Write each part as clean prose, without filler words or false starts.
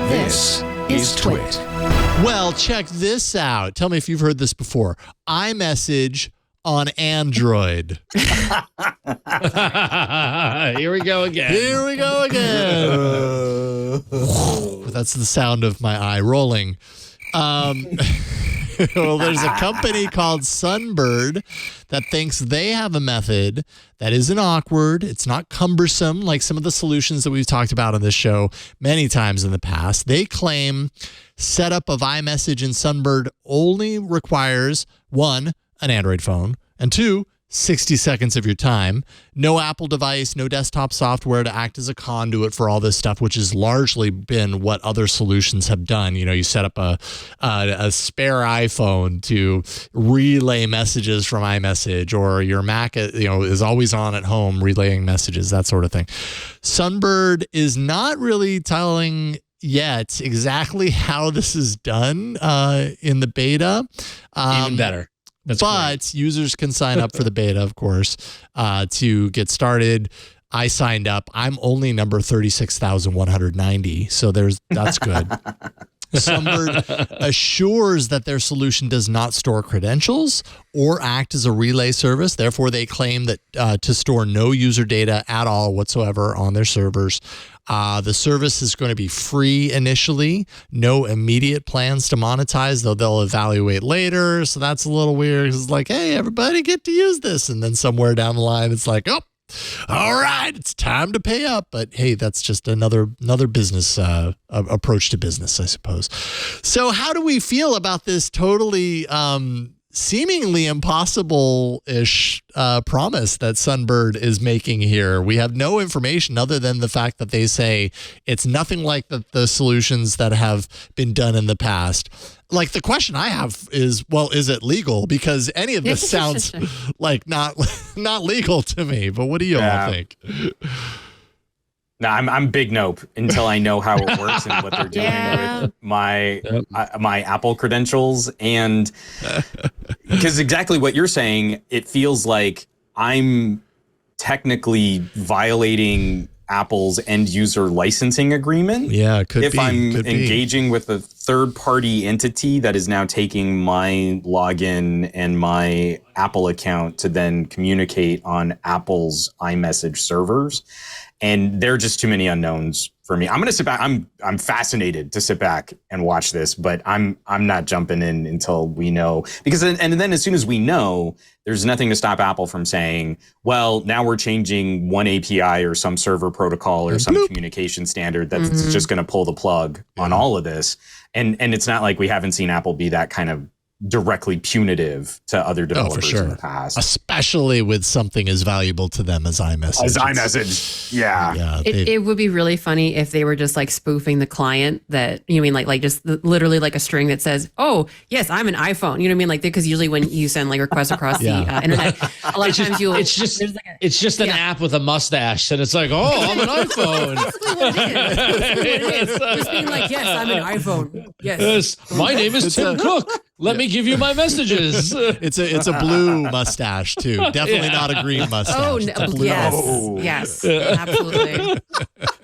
This is TWiT. Well, check this out. Tell me if you've heard this before. iMessage on Android. Here we go again. Here we go again. That's the sound of my eye rolling. Well, there's a company called Sunbird that thinks they have a method that isn't awkward. It's not cumbersome like some of the solutions that we've talked about on this show many times in the past. They claim setup of iMessage in Sunbird only requires, 1, an Android phone, and 2, 60 seconds of your time. No Apple device, no desktop software to act as a conduit for all this stuff, which has largely been what other solutions have done. You know, you set up a spare iPhone to relay messages from iMessage, or your Mac, is always on at home relaying messages, that sort of thing. Sunbird is not really telling yet exactly how this is done in the beta. Even better. That's but great. Users can sign up for the beta, of course, to get started. I signed up. I'm only number 36,190, so that's good. Sunbird assures that their solution does not store credentials or act as a relay service. Therefore, they claim that to store no user data at all whatsoever on their servers. The service is going to be free initially. No immediate plans to monetize, though they'll evaluate later. So that's a little weird. It's like, hey, everybody get to use this. And then somewhere down the line, it's like, oh, all right, it's time to pay up. But hey, that's just another business approach to business, I suppose. So how do we feel about this totally seemingly impossible-ish promise that Sunbird is making here? We have no information other than the fact that they say it's nothing like the solutions that have been done in the past. Like, the question I have is, well, is it legal? Because any of this sounds like not legal to me. But what do you all think? No, I'm big nope until I know how it works and what they're doing with my Apple credentials. And because exactly what you're saying, it feels like I'm technically violating Apple's end user licensing agreement. Yeah, it could be. If I'm engaging with a third party entity that is now taking my login and my Apple account to then communicate on Apple's iMessage servers. And there are just too many unknowns for me. I'm going to sit back. I'm fascinated to sit back and watch this, but I'm not jumping in until we know, because and then as soon as we know, there's nothing to stop Apple from saying, well, now we're changing one API or some server protocol or some communication standard that's just going to pull the plug on all of this. And it's not like we haven't seen Apple be that kind of directly punitive to other developers in the past. Especially with something as valuable to them as iMessage. Yeah. It would be really funny if they were just like spoofing the client, that, you know what I mean, like just literally like a string that says, oh, yes, I'm an iPhone. You know what I mean? Like, because usually when you send like requests across the internet, a lot of times it's just an app with a mustache, and it's like, oh, I'm an iPhone. Just being like, yes, I'm an iPhone. Yes. My name is Tim Cook. Let me give you my messages. It's a blue mustache too. Definitely not a green mustache. Oh, no, yes, absolutely.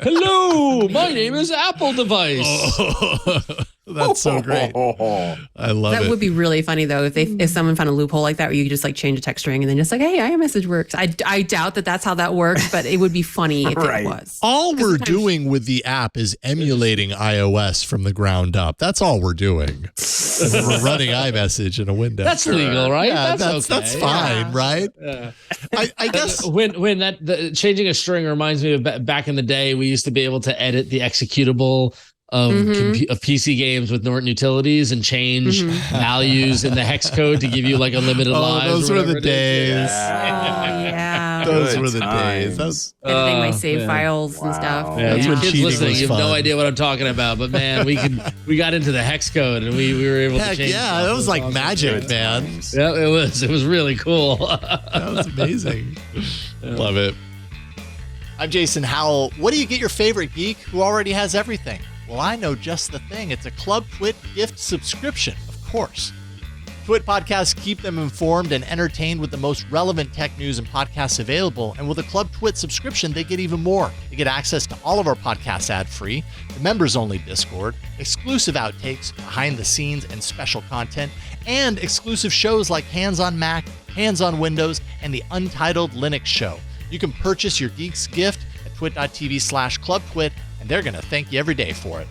Hello, my name is Apple Device. Oh, that's so great. I love it. That would be really funny though if someone found a loophole like that where you could just like change a text string and then just like, hey, iMessage works. I doubt that that's how that works, but it would be funny if it was. All we're doing with the app is emulating iOS from the ground up. That's all we're doing. We're running iMessage in a window. That's legal, right? Yeah, that's okay. That's fine, right? Yeah. I guess when changing a string reminds me of back in the day, we used to be able to edit the executable of PC games with Norton Utilities and change values in the hex code to give you like unlimited lives. Those were the days. Those were the days. Editing my save files and stuff. Yeah, you kids listening, you have no fun. idea what I'm talking about, but man, we got into the hex code and we were able to change. Yeah, that was like magic, man. Yeah, it was really cool. That was amazing. Love it. I'm Jason Howell. What do you get your favorite geek who already has everything? Well, I know just the thing. It's a Club TWiT gift subscription, of course. TWiT podcasts keep them informed and entertained with the most relevant tech news and podcasts available. And with a Club TWiT subscription, they get even more. They get access to all of our podcasts ad-free, the members-only Discord, exclusive outtakes, behind the scenes and special content, and exclusive shows like Hands on Mac, Hands on Windows, and the Untitled Linux Show. You can purchase your Geeks gift at twit.tv/clubtwit, and they're going to thank you every day for it.